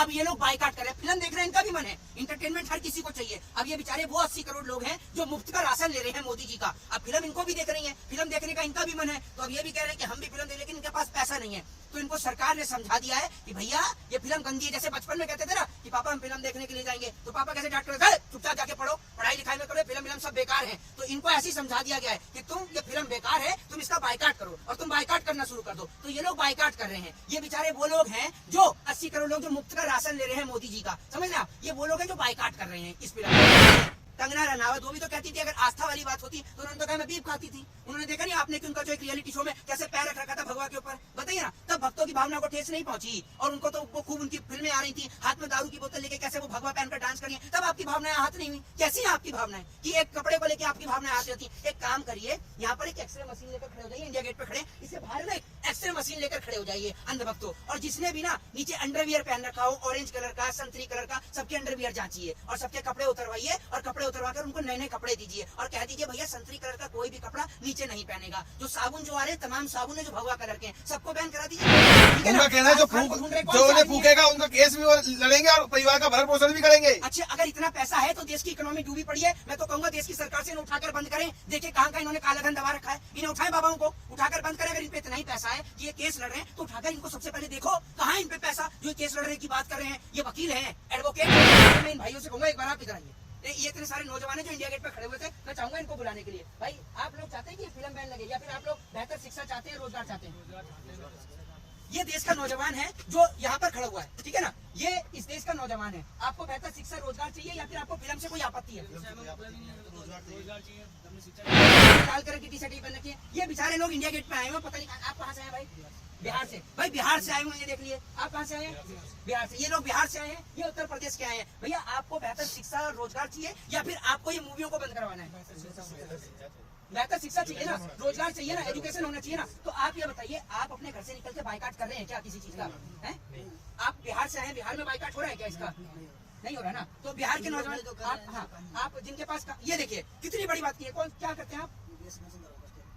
अब ये लोग बाइकाट कर रहे हैं। फिल्म देख रहे हैं, इनका भी मन है, इंटरटेनमेंट हर किसी को चाहिए। अब ये बेचारे वो 80 करोड़ लोग हैं जो मुफ्त का राशन ले रहे हैं मोदी जी का, अब फिल्म इनको भी देख रही है, फिल्म देखने का इनका भी मन है। तो अब ये भी कह रहे हैं कि हम भी फिल्म देख, लेकिन इनके पास पैसा नहीं है। तो इनको सरकार ने समझा दिया है कि भैया ये फिल्म गंदी है। जैसे बचपन में कहते थे ना कि पापा हम फिल्म देखने के लिए जाएंगे, तो पापा कैसे डांट कर चुपचाप जाके पढ़ो, पढ़ाई लिखाई में करो, फिल्म सब बेकार है। तो इनको ऐसे समझा दिया गया है कि तुम ये फिल्म बेकार है, तुम इसका बाइकाट करो, और तुम बाइकाट करना शुरू कर दो। तो ये लोग बाइकाट कर रहे हैं। ये बेचारे वो लोग हैं जो 80 करोड़ लोग जो मुफ्त का राशन ले रहे हैं मोदी जी का, समझ ना, ये वो लोग हैं जो बाइकाट कर रहे हैं इस फिल्म। कंगना रनावत वो भी तो कहती थी अगर आस्था वाली बात होती तो उन्होंने तो कहा मैं बीफ खाती थी। उन्होंने देखा नहीं आपने कि उनका जो एक रियलिटी शो में कैसे पैर रख रखा था भगवा के ऊपर, बताइए ना, तब भक्तों की भावना को ठेस नहीं पहुंची। और उनको तो वो खूब उनकी फिल्में आ रही थी, हाथ में दारू की बोतल लेके कैसे वो भगवा पहनकर डांस करिए, तब आपकी भावनाएं हाथ नहीं हुई। कैसी है आपकी भावनाएं कि एक कपड़े को लेकर आपकी भावनाएं हाथ होती। एक काम करिए, यहाँ पर एक एक्सरे मशीन लेकर खड़े हो जाइए, इंडिया गेट पे खड़े, इससे बाहर में एक्सरे मशीन लेकर खड़े हो जाइए अंधभक्तों। और जिसने भी ना नीचे अंडरवियर पहन रखा हो, ऑरेंज कलर का, संतरी कलर का, सबके अंडरवियर जांचिए और सबके कपड़े उतरवाइए, और कपड़े उतरवाकर उनको नए कपड़े दीजिए और कह दीजिए भैया संतरी कलर का कोई भी कपड़ा नीचे नहीं पहनेगा। जो साबुन जो आ रहे तमाम साबुन है जो भगवा कलर के, सबको बैन करा दीजिए। उनका कहना है जो उन्हें फूकेगा उनका केस भी वो लड़ेंगे और परिवार का भरण पोषण भी करेंगे। अच्छा, अगर इतना पैसा है तो देश की इकोनॉमी डूबी पड़ी है, मैं तो कहूंगा देश की सरकार से इन्हें उठाकर बंद करें। देखिए कहां का इन्होंने काला धन दबा रखा है, इन्हें उठाए बाबाओं को उठाकर बंद करें। अगर इन पे इतना ही पैसा है कि ये केस लड़ रहे हैं तो उठाकर इनको सबसे पहले देखो कहां इन पे पैसा, जो केस लड़ने की बात कर रहे हैं। ये वकील है, एडवोकेट। मैं इन भाइयों से कहूंगा एक बार आप इधर आइए। ये इतने सारे नौजवान जो इंडिया गेट पे खड़े हुए थे, मैं चाहूंगा इनको बुलाने के लिए। भाई आप लोग चाहते हैं कि ये फिल्म बैन लगे, या फिर आप लोग बेहतर शिक्षा चाहते हैं, रोजगार चाहते हैं? ये देश का नौजवान है जो यहाँ पर खड़ा हुआ है, ठीक है ना, ये इस देश का नौजवान है। आपको बेहतर शिक्षा रोजगार चाहिए या फिर आपको फिल्म से कोई आपत्ति है? लाल कलर की टी शर्ट पहन रखी है। ये बेचारे लोग इंडिया गेट पे आए हुए, पता नहीं आप कहाँ से आए भाई? बिहार से। भाई बिहार से आए हुए, ये देख लिए। आप कहाँ से आए हैं? बिहार से। ये लोग बिहार से आए हैं, ये उत्तर प्रदेश के आए हैं। भैया आपको बेहतर शिक्षा और रोजगार चाहिए या फिर आपको ये मूवियों को बंद करवाना है? बेहतर शिक्षा चाहिए ना, रोजगार चाहिए ना, एजुकेशन होना चाहिए ना। तो आप ये बताइए, आप अपने घर से निकल के बाइकाट कर रहे हैं क्या किसी चीज का? है आप बिहार से आए हैं, बिहार में बाइकाट हो रहा है क्या इसका? नहीं हो रहा ना। तो बिहार के नौजवान आप जिनके पास ये देखिए कितनी बड़ी बात की है। कौन क्या करते हैं आप?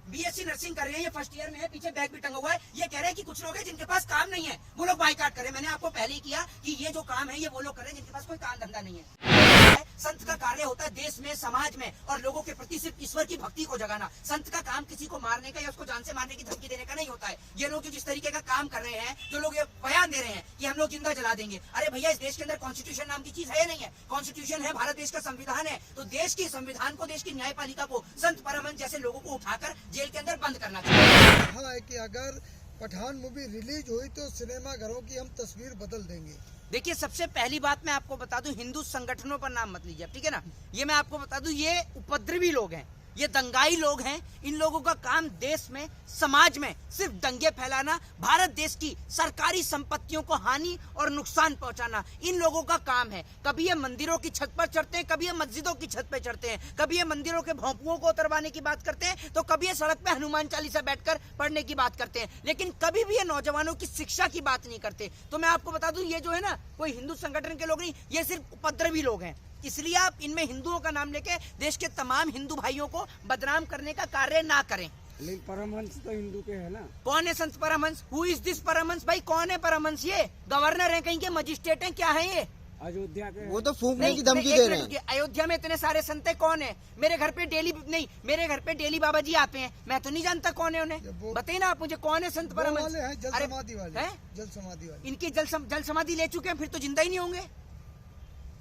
बीएससी नर्सिंग कर रहे हैं, ये फर्स्ट ईयर में है, पीछे बैग भी टंगा हुआ है। ये कह रहे हैं कि कुछ लोग हैं जिनके पास काम नहीं है, वो लोग बाइकाट कर रहे हैं। मैंने आपको पहले ही किया कि ये जो काम है ये वो लोग कर रहे हैं जिनके पास कोई काम धंधा नहीं है। संत का कार्य होता है देश में, समाज में और लोगों के प्रति सिर्फ ईश्वर की भक्ति को जगाना। संत का काम किसी को मारने का या उसको जान से मारने की धमकी देने का नहीं होता है। ये लोग जो जिस तरीके का काम कर रहे हैं, जो लोग ये बयान दे रहे हैं कि हम लोग जिंदा जला देंगे, अरे भैया इस देश के अंदर कॉन्स्टिट्यूशन नाम की चीज है या नहीं है? कॉन्स्टिट्यूशन है, भारत देश का संविधान है। तो देश के संविधान को, देश की न्यायपालिका को संत परमहंस जैसे लोगों को उठाकर जेल के अंदर बंद करना चाहिए। कहा है कि अगर पठान मूवी रिलीज हुई तो सिनेमा घरों की हम तस्वीर बदल देंगे। देखिए सबसे पहली बात मैं आपको बता दूं, हिंदू संगठनों पर नाम मत लीजिए, ठीक है ना। ये मैं आपको बता दूं, ये उपद्रवी लोग हैं, ये दंगाई लोग हैं। इन लोगों का काम देश में, समाज में सिर्फ दंगे फैलाना, भारत देश की सरकारी संपत्तियों को हानि और नुकसान पहुंचाना, इन लोगों का काम है। कभी ये मंदिरों की छत पर चढ़ते हैं, कभी ये मस्जिदों की छत पर चढ़ते हैं, कभी ये मंदिरों के भोंपुओं को उतरवाने की बात करते हैं, तो कभी ये सड़क पे हनुमान चालीसा बैठकर पढ़ने की बात करते हैं, लेकिन कभी भी ये नौजवानों की शिक्षा की बात नहीं करते। तो मैं आपको बता दूं, ये जो है ना, कोई हिंदू संगठन के लोग नहीं, ये सिर्फ उपद्रवी लोग हैं। इसलिए आप इनमें हिंदुओं का नाम लेके देश के तमाम हिंदू भाइयों को बदनाम करने का कार्य ना करें। लेकिन परमहंस तो हिंदू के है ना। कौन है संत Paramhans? Who is this Paramhans? भाई कौन है परमहंस? ये गवर्नर है कहीं के? मजिस्ट्रेट है? क्या है ये? अयोध्या के वो तो फूंकने की धमकी दे रहे हैं। अयोध्या में इतने सारे संत है, कौन है? मेरे घर पे डेली बाबा जी आते हैं, मैं तो नहीं जानता कौन है उन्हें। बताइए ना आप मुझे, कौन है संत परमहंस? जल समाधि वाले। जल समाधि वाले। इनकी जल समाधि ले चुके हैं, फिर तो जिंदा ही नहीं होंगे।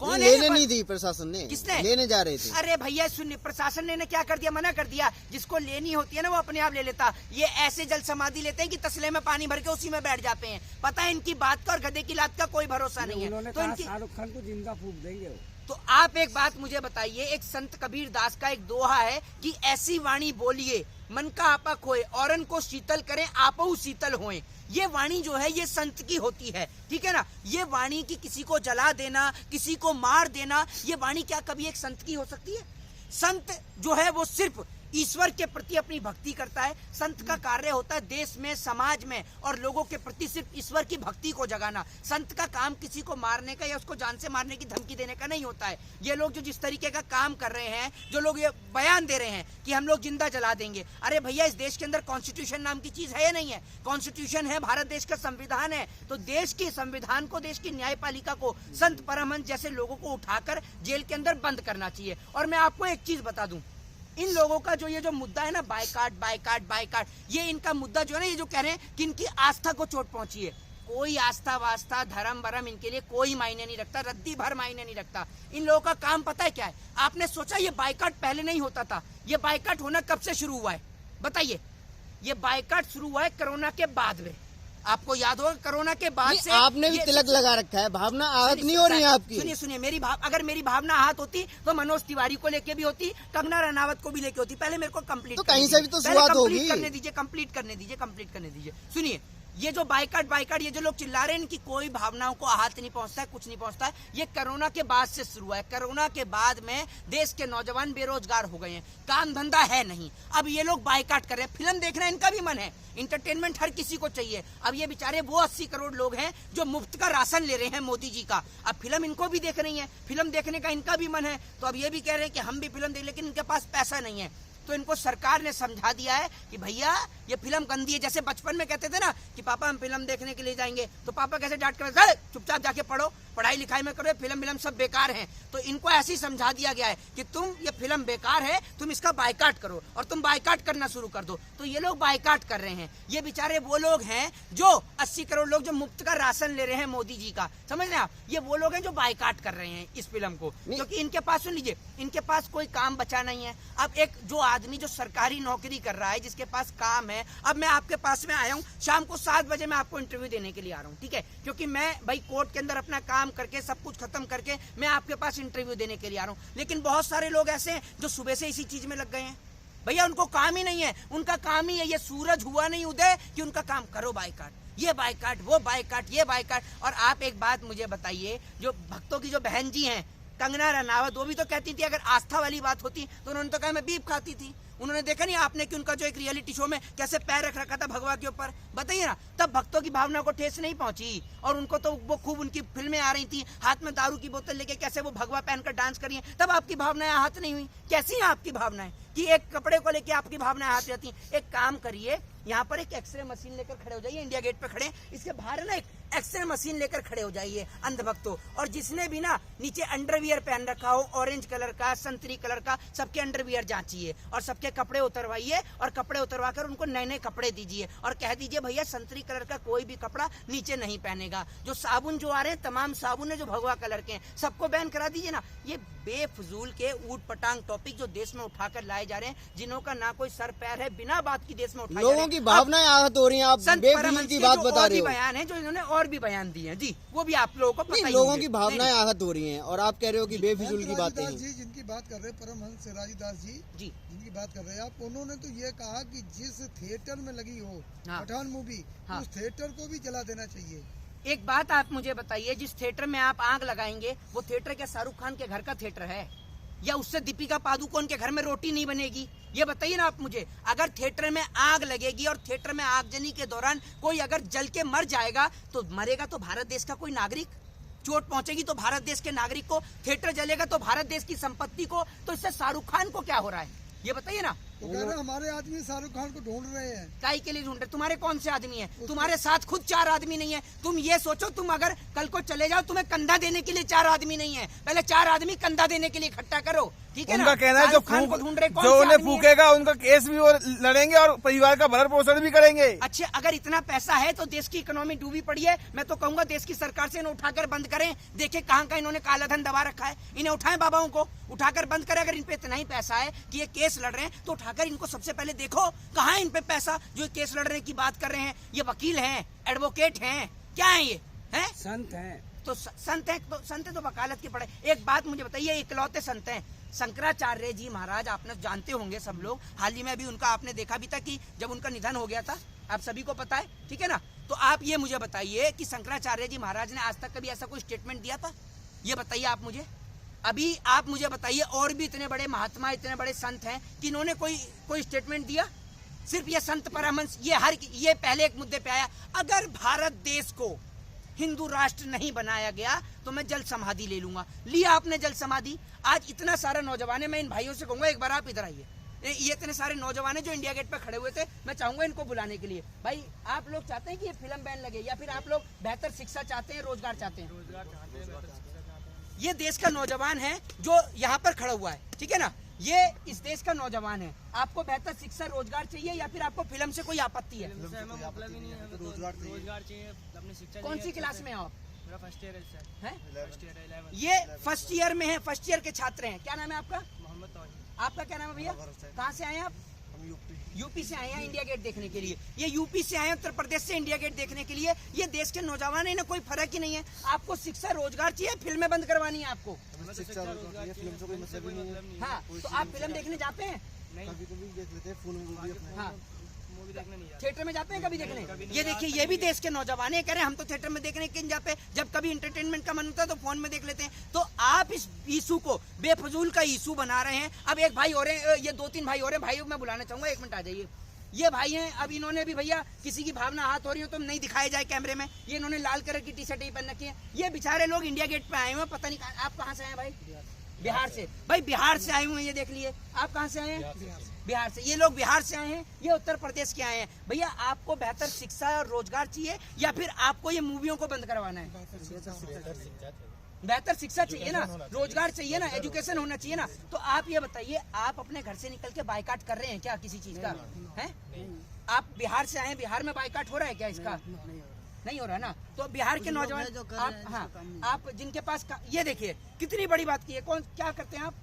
कौन लेने नहीं दी प्रशासन ने। किसने? लेने जा रहे थे। अरे भैया सुनिए, प्रशासन ने क्या कर दिया? मना कर दिया। जिसको लेनी होती है ना वो अपने आप ले लेता। ये ऐसे जल समाधि लेते हैं कि तसले में पानी भर के उसी में बैठ जाते हैं। पता है इनकी बात का और गधे की लात का कोई भरोसा नहीं है। तो शाहरुख खान को जिंदा फूंक देंगे। तो आप एक बात मुझे बताइए, एक संत कबीर दास का एक दोहा है कि ऐसी वाणी बोलिए मन का आपा खोए, औरन को शीतल करें आपहु शीतल होए। ये वाणी जो है ये संत की होती है, ठीक है ना। ये वाणी की किसी को जला देना, किसी को मार देना, ये वाणी क्या कभी एक संत की हो सकती है? संत जो है वो सिर्फ ईश्वर के प्रति अपनी भक्ति करता है। संत का कार्य होता है देश में, समाज में और लोगों के प्रति सिर्फ ईश्वर की भक्ति को जगाना। संत का काम किसी को मारने का या उसको जान से मारने की धमकी देने का नहीं होता है। ये लोग जो जिस तरीके का काम कर रहे हैं, जो लोग ये बयान दे रहे हैं कि हम लोग जिंदा जला देंगे, अरे भैया इस देश के अंदर कॉन्स्टिट्यूशन नाम की चीज है या नहीं है? कॉन्स्टिट्यूशन है, भारत देश का संविधान है। तो देश के संविधान को, देश की न्यायपालिका को संत परमहंस जैसे लोगों को उठाकर जेल के अंदर बंद करना चाहिए। और मैं आपको एक चीज बता दूं, इन लोगों का जो ये जो मुद्दा है ना, बायकाट बायकाट बायकाट, ये इनका मुद्दा जो है ना, ये जो कह रहे हैं कि इनकी आस्था को चोट पहुंची है। कोई आस्था वास्ता धर्म वरम इनके लिए कोई मायने नहीं रखता, रद्दी भर मायने नहीं रखता। इन लोगों का काम पता है क्या है? आपने सोचा ये बायकाट पहले नहीं होता था? ये बायकाट होना कब से शुरू हुआ है बताइए? ये बायकाट शुरू हुआ है कोरोना के बाद में। आपको याद होगा कोरोना के बाद से आपने भी तिलक लगा रखा है, भावना आहत नहीं हो रही है आपकी। सुनिए सुनिए, अगर मेरी भावना आहत होती तो मनोज तिवारी को लेके भी होती, कंगना रनावत को भी लेके होती। पहले मेरे को कंप्लीट तो कहीं से भी तो शुरुआत होगी। कंप्लीट करने दीजिए। सुनिए, ये जो बायकाट ये जो लोग चिल्ला रहे हैं, इनकी कोई भावनाओं को आहत नहीं पहुंचता है, कुछ नहीं पहुंचता है। ये कोरोना के बाद से शुरू है। कोरोना के बाद में देश के नौजवान बेरोजगार हो गए हैं, काम धंधा है नहीं। अब ये लोग बायकाट कर रहे हैं। फिल्म देखना इनका भी मन है, इंटरटेनमेंट हर किसी को चाहिए। अब ये बेचारे वो 80 करोड़ लोग हैं जो मुफ्त का राशन ले रहे हैं मोदी जी का। अब फिल्म इनको भी देख रही है, फिल्म देखने का इनका भी मन है। तो अब ये भी कह रहे हैं कि हम भी फिल्म देख, लेकिन इनके पास पैसा नहीं है। तो इनको सरकार ने समझा दिया है कि भैया ये फिल्म गंदी है। जैसे बचपन में कहते थे ना कि पापा हम फिल्म देखने के लिए जाएंगे, तो पापा कैसे डांट कर, चुपचाप जाके पढ़ो, पढ़ाई लिखाई में करो, फिल्म सब बेकार हैं। तो इनको ऐसे ही समझा दिया गया है कि तुम ये फिल्म बेकार है, तुम इसका बायकाट करो, और तुम बायकाट करना शुरू कर दो। तो ये लोग बायकाट कर रहे हैं। ये बेचारे वो लोग हैं जो 80 करोड़ लोग जो मुफ्त का राशन ले रहे हैं मोदी जी का, समझ रहे हैं आप? ये वो लोग हैं जो बायकाट कर रहे हैं इस फिल्म को, क्योंकि इनके पास, सुन लीजिए, इनके पास कोई काम बचा नहीं है। अब एक जो आदमी जो सरकारी नौकरी कर रहा है, जिसके पास काम है, अब मैं आपके पास में आया हूँ, शाम को 7 बजे मैं आपको इंटरव्यू देने के लिए आ रहा हूँ, ठीक है? क्योंकि मैं भाई कोर्ट के अंदर अपना काम करके सब कुछ खत्म करके मैं आपके पास इंटरव्यू देने के लिए आ रहा हूँ। लेकिन बहुत सारे लोग ऐसे हैं जो सुबह से इसी चीज में लग गए हैं। भैया उनको काम ही नहीं है, उनका काम ही है, ये सूरज हुआ नहीं उदय कि उनका काम करो बायकाट, ये बायकाट, वो बायकाट, ये बायकाट। और आप एक बात मुझे बताइए, जो भक्तों की जो बहन जी हैं कंगना रनावत, वो भी तो कहती थी अगर आस्था वाली बात होती तो उन्होंने तो कहा मैं बीफ खाती थी। उन्होंने देखा नहीं आपने कि उनका जो एक रियलिटी शो में कैसे पैर रख रखा था भगवा के ऊपर, बताइए ना। तब भक्तों की भावना को ठेस नहीं पहुंची, और उनको तो वो खूब उनकी फिल्में आ रही थी, हाथ में दारू की बोतल लेके कैसे वो भगवा पहनकर डांस करिए, तब आपकी भावनाएं आहत नहीं हुई। कैसी हैं आपकी भावनाएं कि एक कपड़े को लेके आपकी भावनाएं आहत रहती? एक काम करिए, यहाँ पर एक एक्सरे मशीन लेकर खड़े हो जाइए, इंडिया गेट पे खड़े, इसके बाहर ना एक एक्सरे मशीन लेकर खड़े हो जाइए अंधभक्तों, और जिसने भी ना नीचे अंडरवियर पहन रखा हो, ऑरेंज कलर का, संतरी कलर का, सबके अंडरवियर जांचिए और सबके कपड़े उतरवाइए, और कपड़े उतरवा कर उनको नए नए कपड़े दीजिए और कह दीजिए भैया संतरी कलर का कोई भी कपड़ा नीचे नहीं पहनेगा। जो साबुन जो आ रहे हैं, तमाम साबुन है जो भगवा कलर के हैं, सबको बैन करा दीजिए ना। ये बेफजूल के ऊट पटांग टॉपिक जो देश में उठाकर लाए जा रहे हैं, जिन्हों का ना कोई सर पैर है, बिना बात की देश में उठाए लोगों की भावनाएं आहत हो रही हैं। आप बेफिजूल की बात बता रहे हो। बयान है जो इन्होंने और भी बयान दिए हैं जी, वो भी आप लोगों को पता ही लोगों की भावनाएं आहत हो रही हैं और आप कह रहे हो कि बेफिजूल की बातें हैं। जी जिनकी बात कर रहे हैं परमहंस सिराजीदास जी जिनकी बात कर रहे हैं आप, उन्होंने तो ये कहा कि जिस थिएटर में लगी हो पठान मूवी, उस थिएटर को भी जला देना चाहिए। एक बात आप मुझे बताइए, जिस थिएटर में आप आग लगाएंगे वो थिएटर क्या शाहरुख खान के घर का थिएटर है, या उससे दीपिका पादुकोण के घर में रोटी नहीं बनेगी? ये बताइए ना आप मुझे। अगर थिएटर में आग लगेगी और थिएटर में आगजनी के दौरान कोई अगर जल के मर जाएगा तो मरेगा तो भारत देश का कोई नागरिक, चोट पहुंचेगी तो भारत देश के नागरिक को, थिएटर जलेगा तो भारत देश की संपत्ति को। तो इससे शाहरुख खान को क्या हो रहा है ये बताइए ना। तो कह रहे हमारे आदमी शाहरुख खान को ढूंढ रहे हैं। काहे के लिए ढूंढ रहे? तुम्हारे कौन से आदमी हैं? तुम्हारे साथ खुद 4 आदमी नहीं है। तुम ये सोचो, तुम अगर कल को चले जाओ, तुम्हें कंधा देने के लिए 4 आदमी नहीं है, पहले 4 आदमी कंधा देने के लिए इकट्ठा करो, ठीक है ना? उनका कहना है जो ढूंढ रहे, जो उन्हें फूकेगा उनका केस भी वो लड़ेंगे और परिवार का भरण पोषण भी करेंगे। अच्छा, अगर इतना पैसा है तो देश की इकोनॉमी डूबी पड़ी है, मैं तो कहूंगा देश की सरकार से इन्हें उठाकर बंद करें। देखें कहाँ का इन्होंने काला धन दबा रखा है, इन्हें उठाएं, बाबाओं को उठाकर बंद करें। अगर इन पे इतना ही पैसा है कि ये केस लड़ रहे हैं तो उठाकर इनको सबसे पहले देखो कहाँ है इन पे पैसा जो केस लड़ने की बात कर रहे हैं। ये वकील हैं, एडवोकेट हैं, क्या है ये? हैं? संत हैं। तो संत है, तो संत है तो वकालत की पढ़े। एक बात मुझे बताइए, इकलौते संत हैं शंकराचार्य जी महाराज, आपने जानते होंगे सब लोग, हाल ही में भी उनका आपने देखा भी था कि जब उनका निधन हो गया था, आप सभी को पता है, ठीक है ना? तो आप ये मुझे बताइए कि शंकराचार्य जी महाराज ने आज तक कभी ऐसा कोई स्टेटमेंट दिया था? ये बताइए आप मुझे। अभी आप मुझे बताइए, और भी इतने बड़े महात्मा, इतने बड़े संत हैं कि इन्होंने कोई स्टेटमेंट दिया? सिर्फ ये संत परमहंस ये पहले एक मुद्दे पे आया, अगर भारत देश को हिंदू राष्ट्र नहीं बनाया गया तो मैं जल समाधि ले लूंगा। लिया आपने जल समाधि। आज इतना सारा नौजवान है, मैं इन भाइयों से कहूंगा एक बार आप इधर आइए। ये इतने सारे नौजवान है जो इंडिया गेट पे खड़े हुए थे, मैं चाहूंगा इनको बुलाने के लिए। भाई आप लोग चाहते हैं कि ये फिल्म बैन लगे, या फिर आप लोग बेहतर शिक्षा चाहते हैं, रोजगार चाहते हैं? ये देश का नौजवान है जो यहाँ पर खड़ा हुआ है, ठीक है ना, ये इस देश का नौजवान है। आपको बेहतर शिक्षा रोजगार चाहिए या फिर आपको फिल्म से कोई आपत्ति है? मतलब ही नहीं है, रोजगार चाहिए, अपनी शिक्षा। कौन सी क्लास में हो आप? मेरा फर्स्ट ईयर है। ये फर्स्ट ईयर में है, फर्स्ट ईयर के छात्र हैं। क्या नाम है आपका? मोहम्मद तौहीद। आपका क्या नाम है भैया? कहाँ से आए हैं आप? यूपी से आए हैं इंडिया गेट देखने के लिए। ये यूपी से आए हैं, उत्तर प्रदेश से इंडिया गेट देखने के लिए। ये देश के नौजवान है, इन्हें कोई फर्क ही नहीं है। आपको शिक्षा रोजगार चाहिए, फिल्में बंद करवानी है आपको? शिक्षा रोजगार, फिल्म से कोई मतलब ही नहीं है। हाँ, तो आप फिल्म देखने जाते हैं? कभी देख लेते हैं, फुल मूवी। हाँ, मूवी देखने नहीं जाते। थिएटर में जाते हैं कभी देखने? ये देखिए, ये भी देश के नौजवान है, कह रहे हैं हम तो थिएटर में देखने के नहीं जाते, जब कभी एंटरटेनमेंट का मन होता है तो फोन में देख लेते हैं। तो आप इस इशू को बेफजूल का इशू बना रहे हैं। अब एक भाई और है, ये 2-3 भाई और हैं, भाई मैं बुलाना चाहूंगा, 1 मिनट आ जाइए। ये भाई हैं, अब इन्होंने भी भैया किसी की भावना हाथ हो रही हो तो नहीं दिखाए जाए कैमरे में, ये इन्होंने लाल कलर की टी शर्ट ही पहन रखी है। ये बेचारे लोग इंडिया गेट पे आए हुए, पता नहीं आप कहाँ से आए भाई? बिहार से। भाई बिहार से आए हुए हैं, ये देख लिए। आप कहाँ से आए हैं? बिहार से। ये लोग बिहार से आए हैं, ये उत्तर प्रदेश के आए हैं। भैया आपको बेहतर शिक्षा और रोजगार चाहिए या फिर आपको ये मूवियों को बंद करवाना है? बेहतर शिक्षा चाहिए ना, रोजगार चाहिए ना, एजुकेशन होना चाहिए ना। तो आप ये बताइए, आप अपने घर से निकल के बायकाट कर रहे हैं क्या किसी चीज का? है आप बिहार से आए, बिहार में बायकाट हो रहा है क्या इसका? नहीं हो रहा है ना। तो बिहार के नौजवान आप, हाँ, आप जिनके पास ये देखिए कितनी बड़ी बात की है। कौन क्या करते हैं आप?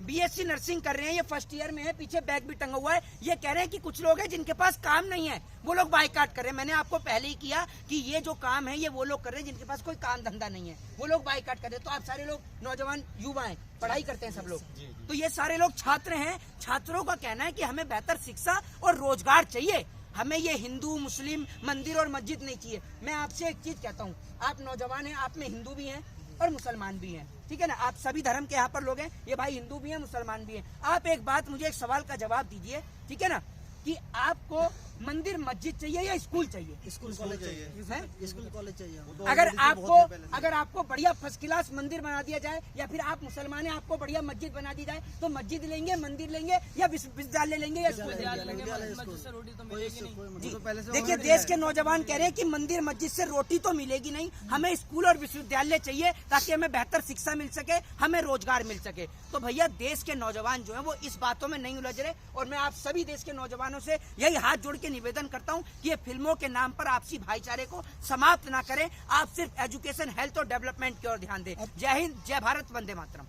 बीएससी नर्सिंग कर रहे हैं, ये फर्स्ट ईयर में है, पीछे बैग भी टंगा हुआ है। ये कह रहे हैं कि कुछ लोग हैं जिनके पास काम नहीं है, वो लोग बायकाट कर रहे हैं। मैंने आपको पहले ही किया कि ये जो काम है ये वो लोग कर रहे हैं जिनके पास कोई काम धंधा नहीं है, वो लोग बायकाट कर रहे हैं। तो आप सारे लोग नौजवान युवा हैं, पढ़ाई करते हैं सब लोग, तो ये सारे लोग छात्र हैं। छात्रों का कहना है कि हमें बेहतर शिक्षा और रोजगार चाहिए, हमें ये हिंदू मुस्लिम मंदिर और मस्जिद नहीं चाहिए। मैं आपसे एक चीज कहता हूँ, आप नौजवान हैं, आप में हिंदू भी हैं और मुसलमान भी हैं, ठीक है ना, आप सभी धर्म के यहाँ पर लोग हैं। ये भाई हिंदू भी हैं, मुसलमान भी हैं। आप एक बात, मुझे एक सवाल का जवाब दीजिए, ठीक है ना, कि आपको मंदिर मस्जिद चाहिए या स्कूल चाहिए? स्कूल कॉलेज चाहिए, स्कूल कॉलेज चाहिए। अगर आपको बढ़िया फर्स्ट क्लास मंदिर बना दिया जाए, या फिर आप मुसलमान हैं, आपको बढ़िया मस्जिद बना दी जाए, तो मस्जिद लेंगे, मंदिर लेंगे या विश्वविद्यालय लेंगे या स्कूल लेंगे? देखिए, देश के नौजवान कह रहे हैं कि मंदिर मस्जिद से रोटी तो मिलेगी नहीं, हमें स्कूल और विश्वविद्यालय चाहिए ताकि हमें बेहतर शिक्षा मिल सके, हमें रोजगार मिल सके। तो भैया देश के नौजवान जो है वो इस बातों में नहीं उलझ रहे, और मैं आप सभी देश के नौजवानों से यही हाथ जोड़ के निवेदन करता हूं कि ये फिल्मों के नाम पर आपसी भाईचारे को समाप्त ना करें। आप सिर्फ एजुकेशन, हेल्थ और डेवलपमेंट की ओर ध्यान दें। जय हिंद, जय भारत, वंदे मातरम।